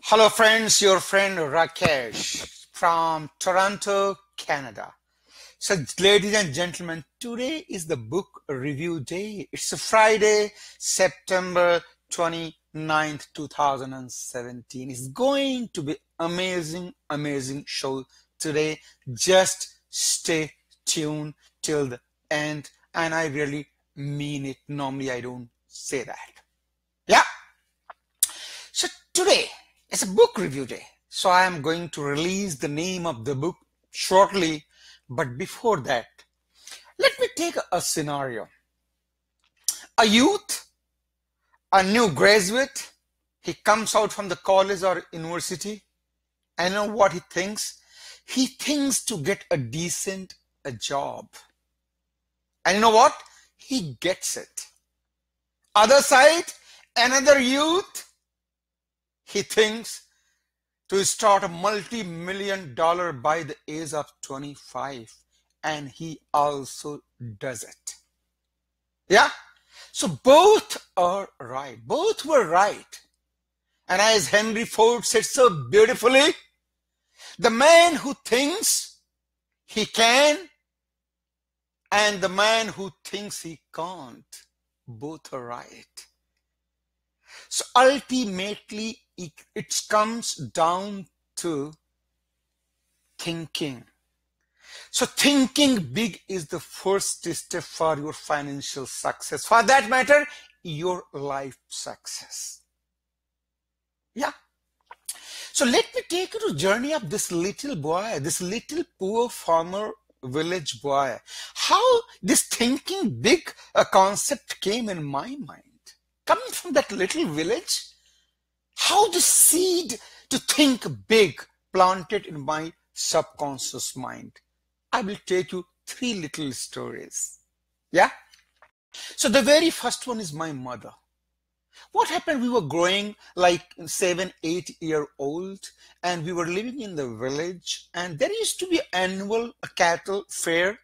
Hello, friends. Your friend Rakesh from Toronto, Canada. So, ladies and gentlemen, today is the book review day. It's a Friday, September 29th, 2017. It's going to be amazing, amazing show today. Just stay tuned till the end. And I really mean it. Normally, I don't say that. Yeah. So today is a book review day. So I am going to release the name of the book shortly. But before that, let me take a scenario. A youth, a new graduate, he comes out from the college or university. And you know what he thinks? He thinks to get a decent job. And you know what? He gets it. Other side, another youth, he thinks to start a multi-million dollar by the age of 25, and he also does it. Yeah, so both are right, both were right. And as Henry Ford said so beautifully, the man who thinks he can and the man who thinks he can't, both are right. So ultimately it comes down to thinking. So thinking big is the first step for your financial success. For that matter, your life success. Yeah. So let me take you to the journey of this little boy, this little poor farmer village boy. How this thinking big concept came in my mind. Coming from that little village, how the seed to think big planted in my subconscious mind. I will take you three little stories. Yeah. So the very first one is my mother. What happened? We were growing like 7, 8 year old, and we were living in the village, and there used to be annual cattle fair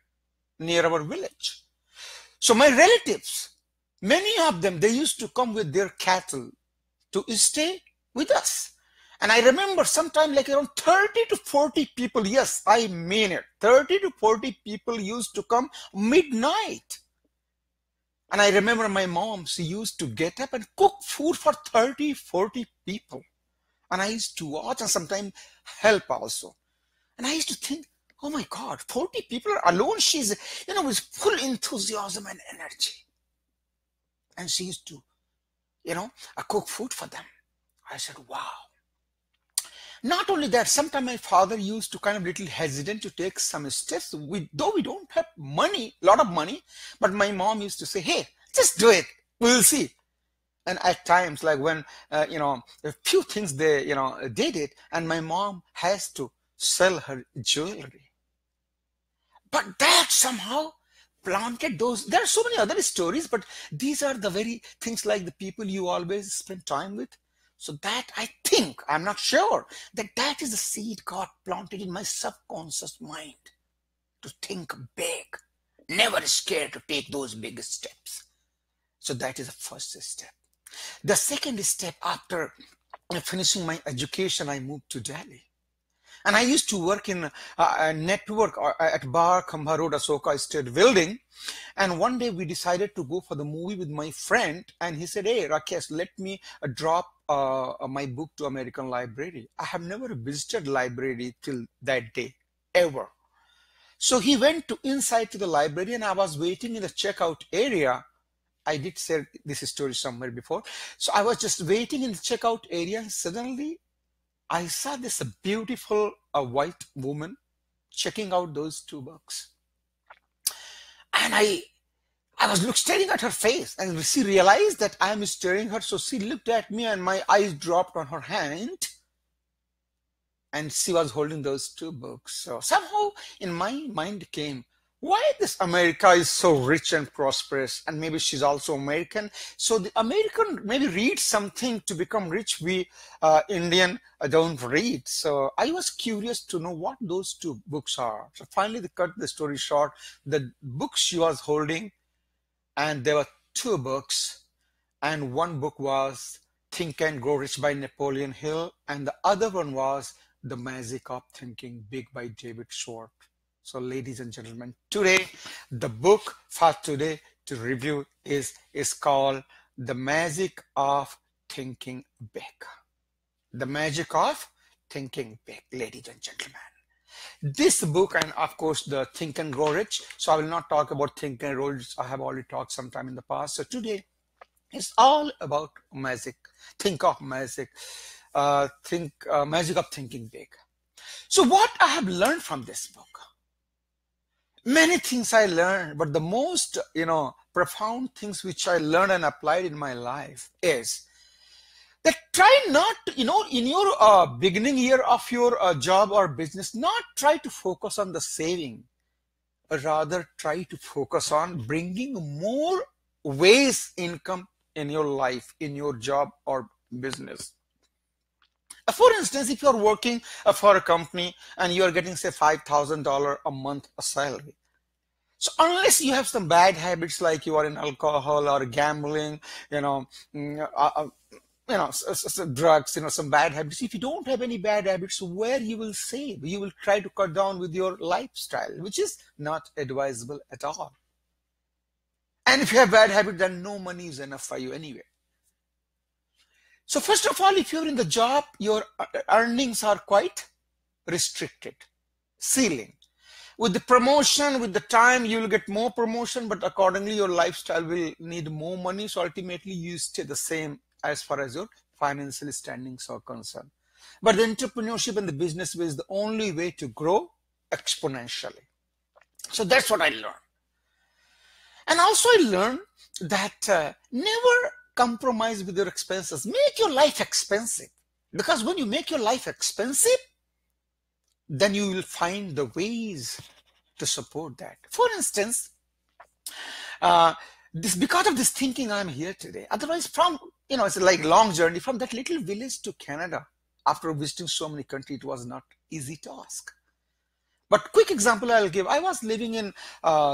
near our village. So my relatives, many of them, they used to come with their cattle to stay with us. And I remember sometime like around 30 to 40 people, yes, I mean it, 30 to 40 people used to come midnight. And I remember my mom, she used to get up and cook food for 30, 40 people. And I used to watch and sometimes help also. And I used to think, oh my God, 40 people alone, she's, with full enthusiasm and energy. And she used to, cook food for them. I said, wow. Not only that, sometimes my father used to kind of little hesitant to take some steps. Though we don't have money, a lot of money, but my mom used to say, hey, just do it. We'll see. And at times, like when, a few things they, did it, and my mom has to sell her jewelry. But that somehow planted those. There are so many other stories, but these are the very things like the people you always spend time with. So that I think, I'm not sure, that is the seed God planted in my subconscious mind to think big, never scared to take those big steps. So that is the first step. The second step, after finishing my education, I moved to Delhi. And I used to work in a network at Bar Khambha Road, Asoka State Building. And one day we decided to go for the movie with my friend. And he said, hey, Rakesh, let me drop my book to American Library. I have never visited library till that day, ever. So he went to inside to the library, and I was waiting in the checkout area. I did say this story somewhere before. So I was just waiting in the checkout area, and suddenly I saw this beautiful white woman checking out those 2 books. And I was staring at her face, and she realized that I am staring her. So she looked at me, and my eyes dropped on her hand, and she was holding those 2 books. So somehow in my mind came, why this America is so rich and prosperous, and maybe she's also American. So the American maybe reads something to become rich. We Indian don't read. So I was curious to know what those 2 books are. So finally, they cut the story short. The books she was holding, and there were 2 books, and one book was Think and Grow Rich by Napoleon Hill, and the other one was The Magic of Thinking Big by David Schwartz. So ladies and gentlemen, today, the book for today to review is called The Magic of Thinking Big. The Magic of Thinking Big, ladies and gentlemen. This book, and of course the Think and Grow Rich. So I will not talk about Think and Grow Rich. I have already talked sometime in the past. So today it's all about magic. Think of magic. Magic of Thinking Big. So what I have learned from this book, many things I learned, but the most profound things which I learned and applied in my life is that try not to, in your beginning year of your job or business, not try to focus on the saving, rather try to focus on bringing more ways income in your life, in your job or business. For instance, if you're working for a company and you're getting say $5,000 a month a salary, so unless you have some bad habits like you are in alcohol or gambling, drugs, some bad habits. If you don't have any bad habits, where you will save? You will try to cut down with your lifestyle, which is not advisable at all. And if you have bad habits, then no money is enough for you anyway. So first of all, if you're in the job, your earnings are quite restricted, ceiling. With the promotion, with the time, you will get more promotion, but accordingly, your lifestyle will need more money. So ultimately, you stay the same as far as your financial standings are concerned. But the entrepreneurship and the business way is the only way to grow exponentially. So that's what I learned. And also I learned that never compromise with your expenses. Make your life expensive. Because when you make your life expensive, then you will find the ways to support that. For instance, because of this thinking, I'm here today. Otherwise, it's like a long journey from that little village to Canada. After visiting so many countries, it was not easy task. But quick example I'll give. I was living in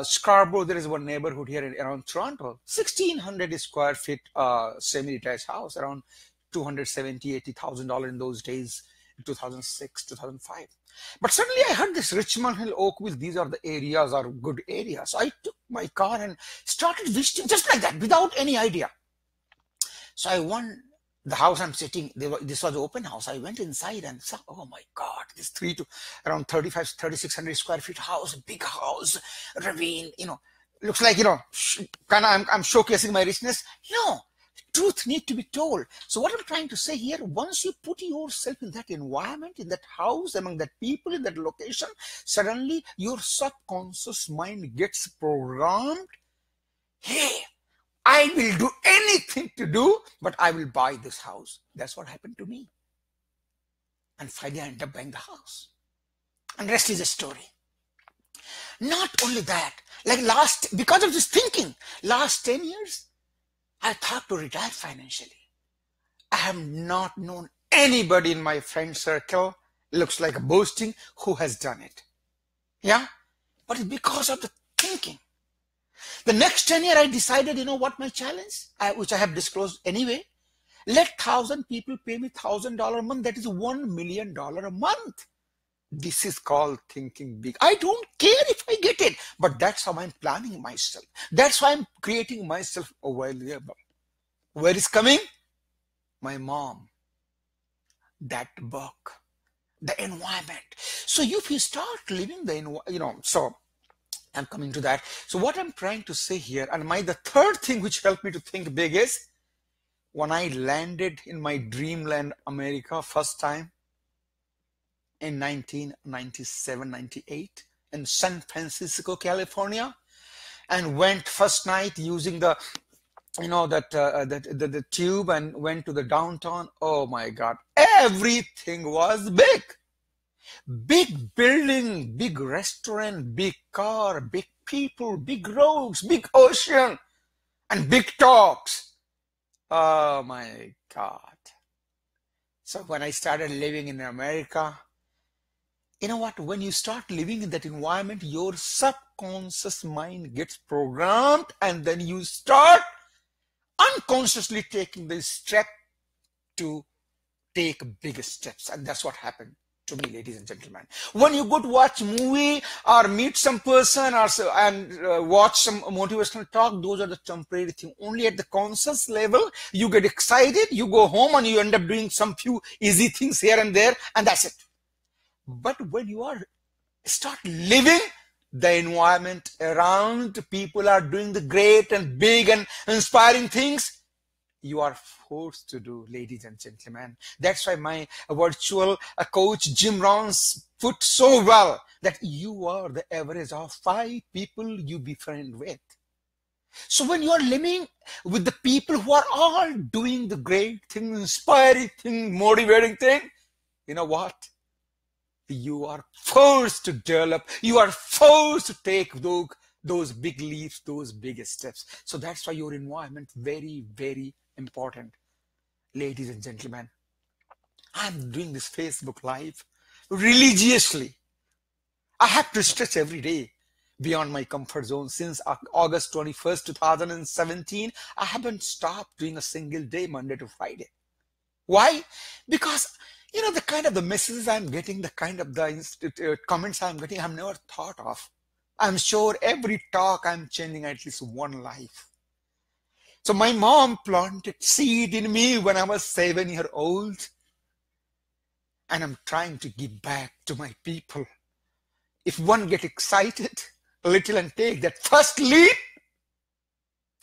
Scarborough. There is one neighborhood here around Toronto. 1,600 square feet semi-detached house, around $270,000-$80,000 in those days, 2006, 2005. But suddenly I heard this Richmond Hill, Oakville, these are the areas, are good areas. So I took my car and started visiting just like that, without any idea. So I won the house I'm sitting, this was an open house. I went inside and saw, oh my God, this around 3,600 square feet house, big house, ravine, looks like, I'm showcasing my richness. No, truth need to be told. So what I'm trying to say here, once you put yourself in that environment, in that house, among that people, in that location, suddenly your subconscious mind gets programmed. Hey, I will do anything to do, but I will buy this house. That's what happened to me. And finally, I ended up buying the house. And rest is a story. Not only that, because of this thinking, last 10 years, I thought to retire financially. I have not known anybody in my friend circle, looks like a boasting, who has done it. Yeah? But it's because of the thinking. The next 10 years, I decided, what my challenge, which I have disclosed anyway, let 1,000 people pay me $1,000 a month. That is $1 million a month. This is called thinking big. I don't care if I get it, but that's how I'm planning myself. That's why I'm creating myself available. Where is coming? My mom, that book, the environment. So if you start living so I'm coming to that. So what I'm trying to say here, and the third thing which helped me to think big is, when I landed in my dreamland, America, first time in 1997, 98 in San Francisco, California, and went first night using the tube and went to the downtown. Oh my God, everything was big. Big building, big restaurant, big car, big people, big roads, big ocean, and big talks. Oh my God. So when I started living in America, you know what? When you start living in that environment, your subconscious mind gets programmed, and then you start unconsciously taking this step to take big steps. And that's what happened to me, ladies and gentlemen. When you go to watch movie or meet some person or watch some motivational talk, those are the temporary thing. Only at the conscious level, you get excited, you go home and you end up doing some few easy things here and there, and that's it. But when you are start living the environment around, people are doing the great and big and inspiring things, you are forced to do, ladies and gentlemen. That's why my virtual coach Jim Rohns put so well that you are the average of 5 people you befriend with. So when you are living with the people who are all doing the great thing, inspiring thing, motivating thing, you know what? You are forced to develop, you are forced to take those big leaps, those big steps. So that's why your environment very, very important. Ladies and gentlemen, I'm doing this Facebook Live religiously. I have to stretch every day beyond my comfort zone. Since August 21st, 2017, I haven't stopped doing a single day, Monday to Friday. Why? Because the kind of the messages I'm getting, the kind of the comments I'm getting, I've never thought of. I'm sure every talk I'm changing at least one life. So my mom planted seed in me when I was 7 years old. And I'm trying to give back to my people. If one get excited a little and take that first leap,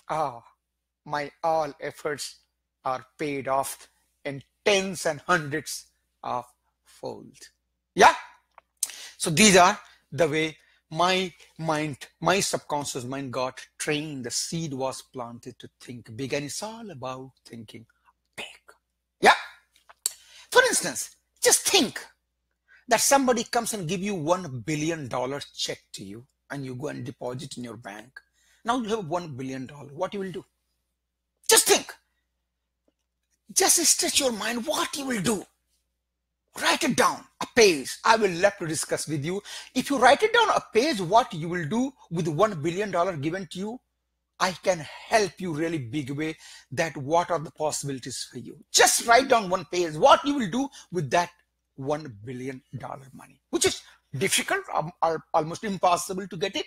my all efforts are paid off in tens and hundreds of fold. Yeah. So these are the way my mind, my subconscious mind got trained. The seed was planted to think big, and it's all about thinking big. Yeah. For instance, just think that somebody comes and give you $1 billion check to you, and you go and deposit in your bank. Now you have $1 billion. What you will do? Just think. Just stretch your mind what you will do. Write it down, a page. I will love to discuss with you. If you write it down a page, what you will do with $1 billion given to you, I can help you really big way that what are the possibilities for you. Just write down one page, what you will do with that $1 billion money, which is difficult, almost impossible to get it.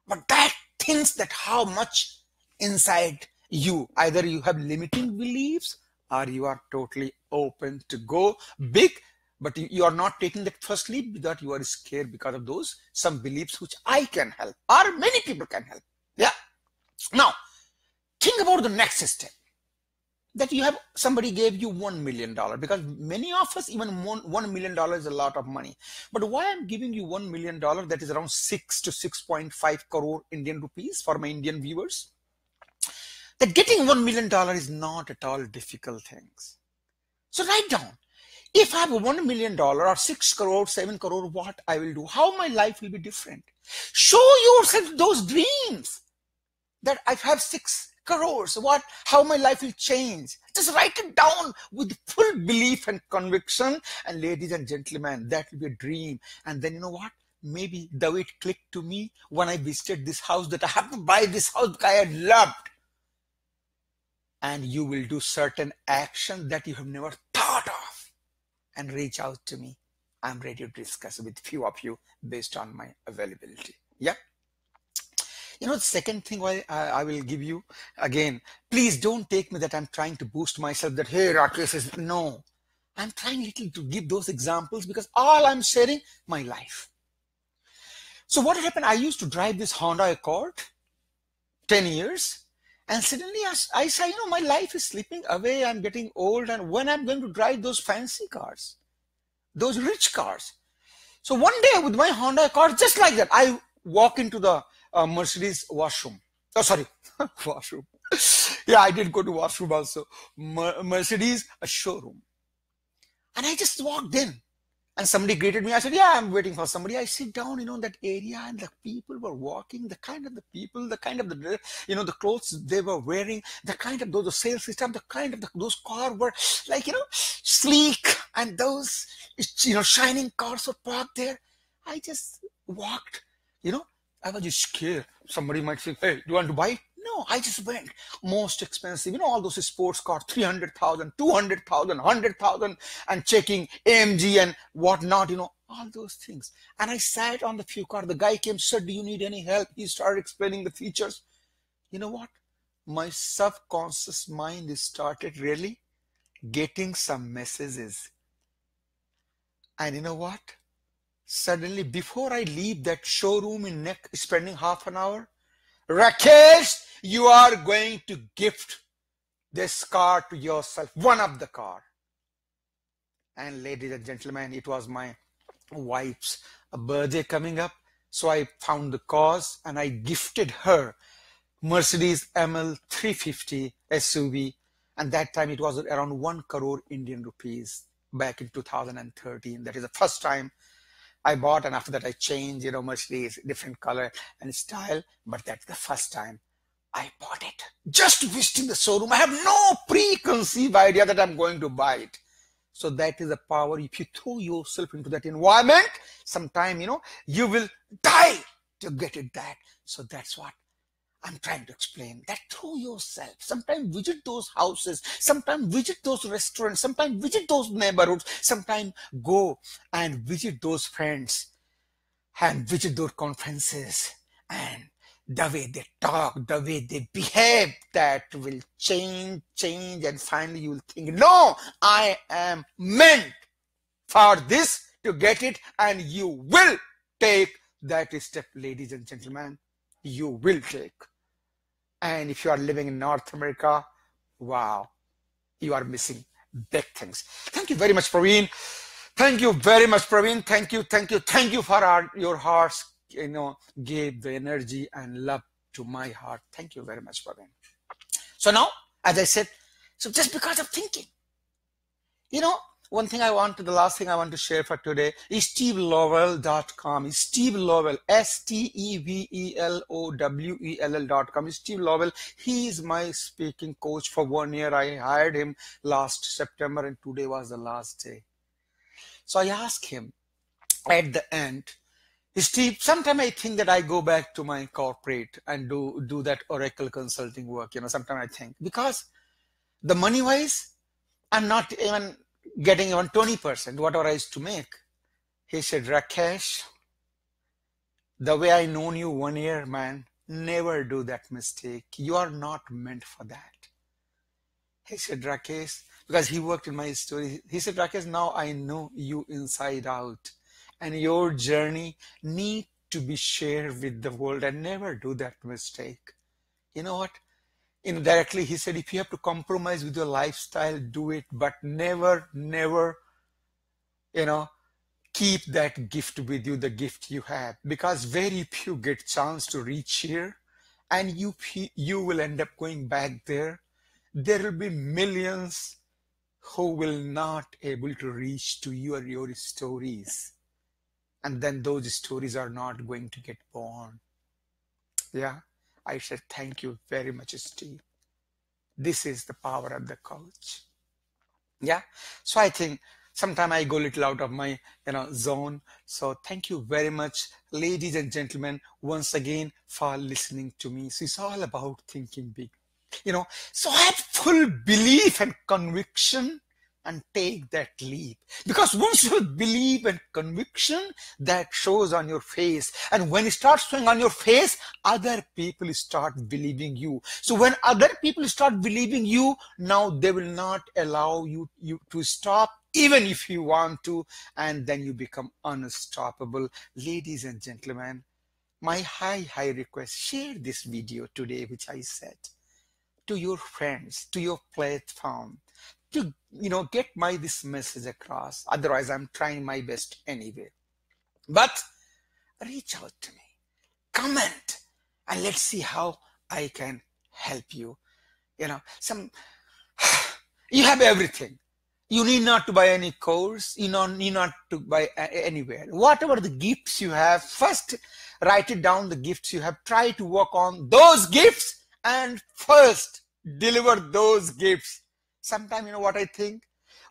But that thinks that how much inside you, either you have limiting beliefs or you are totally open to go big, but you are not taking that first leap because you are scared because of those some beliefs which I can help or many people can help. Yeah. Now, think about the next step. That you have somebody gave you $1 million, because many of us, even $1 million is a lot of money. But why I'm giving you $1 million, that is around 6 to 6.5 crore Indian rupees for my Indian viewers. That getting $1 million is not at all difficult things. So write down, if I have $1 million or 6 crore, 7 crore, what I will do, how my life will be different. Show yourself those dreams that I have 6 crores, how my life will change. Just write it down with full belief and conviction. And ladies and gentlemen, that will be a dream. And then you know what? Maybe the way it clicked to me when I visited this house, that I have to buy this house because I had loved. And you will do certain action that you have never thought of and reach out to me. I'm ready to discuss with few of you based on my availability. Yeah. The second thing I will give you, again, please don't take me that I'm trying to boost myself, that, hey, Rakesh is, no. I'm trying little to give those examples because all I'm sharing, my life. So what happened, I used to drive this Honda Accord, 10 years, and suddenly I saw, my life is slipping away, I'm getting old, and when I'm going to drive those fancy cars, those rich cars. So one day with my Honda Accord, just like that, I walk into the Mercedes washroom. Oh, sorry, washroom. Yeah, I did go to washroom also. Mercedes, a showroom. And I just walked in and somebody greeted me. I said, yeah, I'm waiting for somebody. I sit down, in that area, and the people were walking, the kind of the people, the kind of the, the clothes they were wearing, the kind of those sales system, the kind of those cars were like, sleek, and those, shining cars were parked there. I just walked, I was just scared. Somebody might say, hey, do you want to buy it? No, I just went most expensive, all those sports cars, 300,000, 200,000, 100,000, and checking AMG and whatnot, all those things. And I sat on the few car. The guy came, said, do you need any help? He started explaining the features. You know what? My subconscious mind started really getting some messages. And you know what? Suddenly, before I leave that showroom in neck, spending half an hour, Rakesh, you are going to gift this car to yourself, one of the car. And ladies and gentlemen, it was my wife's birthday coming up. So I found the cause and I gifted her Mercedes ML 350 SUV. And that time it was around 1 crore Indian rupees back in 2013. That is the first time I bought, and after that I changed, Mercedes, different color and style. But that's the first time I bought it. Just visiting the showroom. I have no preconceived idea that I'm going to buy it. So that is the power. If you throw yourself into that environment, sometime, you will die to get it that. So that's what I'm trying to explain. That through yourself. Sometimes visit those houses. Sometimes visit those restaurants. Sometimes visit those neighborhoods. Sometimes go and visit those friends and visit those conferences. And the way they talk, the way they behave, that will change. And finally you will think, no, I am meant for this, to get it. And you will take that step, ladies and gentlemen. You will take. And if you are living in North America, wow, you are missing big things. Thank you very much, Praveen. Thank you very much, Praveen. Thank you for your hearts, gave the energy and love to my heart. Thank you very much, Praveen. So now, as I said, so just because of thinking, the last thing I want to share for today is stevelowell.com. Steve Lowell, STEVELOWELL.com. Steve Lowell, he is my speaking coach for 1 year. I hired him last September and today was the last day. So I asked him at the end, Steve, sometimes I think that I go back to my corporate and do that Oracle consulting work. Sometimes I think, because the money wise, I'm not even getting even 20%, whatever I used to make. He said, Rakesh, the way I known you 1 year, man, never do that mistake. You are not meant for that. He said, Rakesh, because he worked in my story, he said, Rakesh, now I know you inside out. And your journey need to be shared with the world, and never do that mistake. You know what? Indirectly, he said, if you have to compromise with your lifestyle, do it, but never, keep that gift with you, the gift you have, because very few get chance to reach here, and you will end up going back there. There will be millions who will not able to reach to you or your stories. And then those stories are not going to get born. Yeah. I said, thank you very much, Steve. This is the power of the coach. Yeah. So I think sometimes I go a little out of my zone. So thank you very much, ladies and gentlemen, once again for listening to me. So it's all about thinking big. So have full belief and conviction and take that leap. Because once you believe and conviction, that shows on your face. And when it starts showing on your face, other people start believing you. So when other people start believing you, now they will not allow you to stop, even if you want to, and then you become unstoppable. Ladies and gentlemen, my high request, share this video today, which I said, to your friends, to your platform, to get this message across. Otherwise, I'm trying my best anyway. But reach out to me, comment, and let's see how I can help you. You have everything. You need not to buy any course. You need not to buy anywhere. Whatever the gifts you have, first write it down, the gifts you have. Try to work on those gifts and first deliver those gifts. Sometimes, what I think?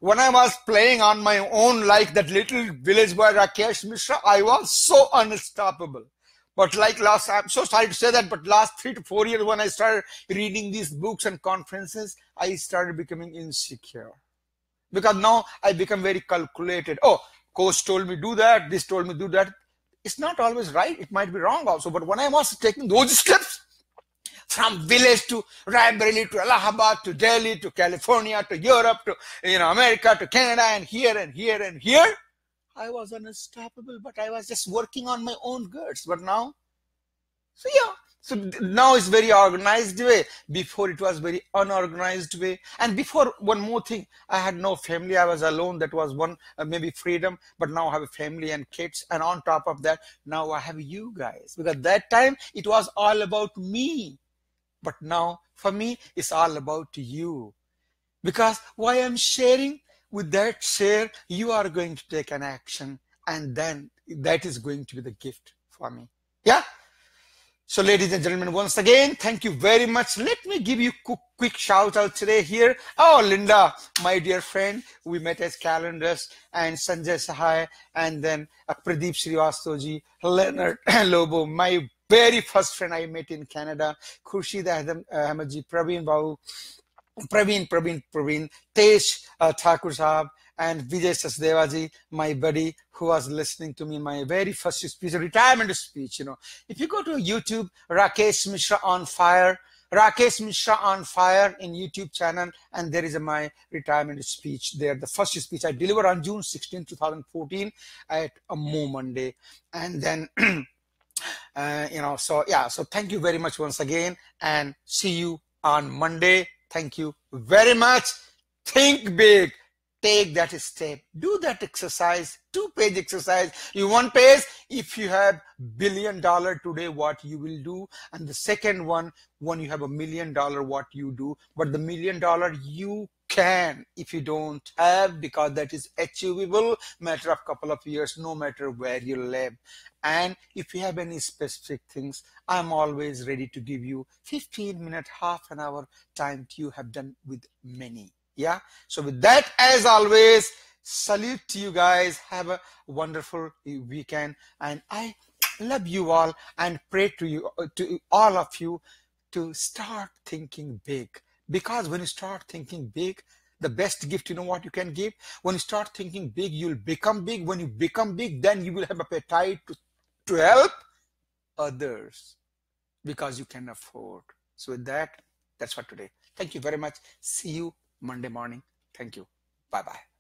When I was playing on my own like that little village boy Rakesh Mishra, I was so unstoppable. But like last, I'm so sorry to say that, but last 3 to 4 years when I started reading these books and conferences, I started becoming insecure. Because now I become very calculated. Oh, coach told me do that, this told me do that. It's not always right. It might be wrong also. But when I was taking those steps from village to Raebareli to Allahabad to Delhi to California to Europe to America to Canada and here and here and here, I was unstoppable. But I was just working on my own goods. But now, so yeah. So now it's very organized way. Before it was very unorganized way. And before, one more thing, I had no family. I was alone. That was one maybe freedom. But now I have a family and kids. And on top of that, now I have you guys. Because that time it was all about me. But now for me, it's all about you. Because why I'm sharing, with that share, you are going to take an action. And then that is going to be the gift for me. Yeah. So ladies and gentlemen, once again, thank you very much. Let me give you quick shout out today here. Oh, Linda, my dear friend, we met as calendars, and Sanjay Sahai, and then Pradeep Srivastavji, Leonard Lobo, my very first friend I met in Canada, Khurshid Ahmedji, Praveen Babu, Praveen, Tej Thakur Sahab, and Vijay Sasdevaji, my buddy, who was listening to me, my very first speech, a retirement speech. If you go to YouTube, Rakesh Mishra on Fire in YouTube channel, and there is my retirement speech there. The first speech I delivered on June 16, 2014 at a Mo Monday. And then, so thank you very much once again, and see you on Monday. Thank you very much. Think big. Take that step. Do that exercise. 2-page exercise. You 1 page, if you have $1 billion today, what you will do. And the second one, when you have $1 million, what you do. But the $1 million you can, if you don't have, because that is achievable, matter of couple of years, no matter where you live. And if you have any specific things, I'm always ready to give you 15 minutes, half an hour time you have done with many. Yeah. So with that, as always, salute to you guys. Have a wonderful weekend. And I love you all and pray to you, to all of you, to start thinking big. Because when you start thinking big, the best gift, you know what you can give? When you start thinking big, you'll become big. When you become big, then you will have appetite to help others because you can afford. So with that, that's for today. Thank you very much. See you Monday morning. Thank you. Bye-bye.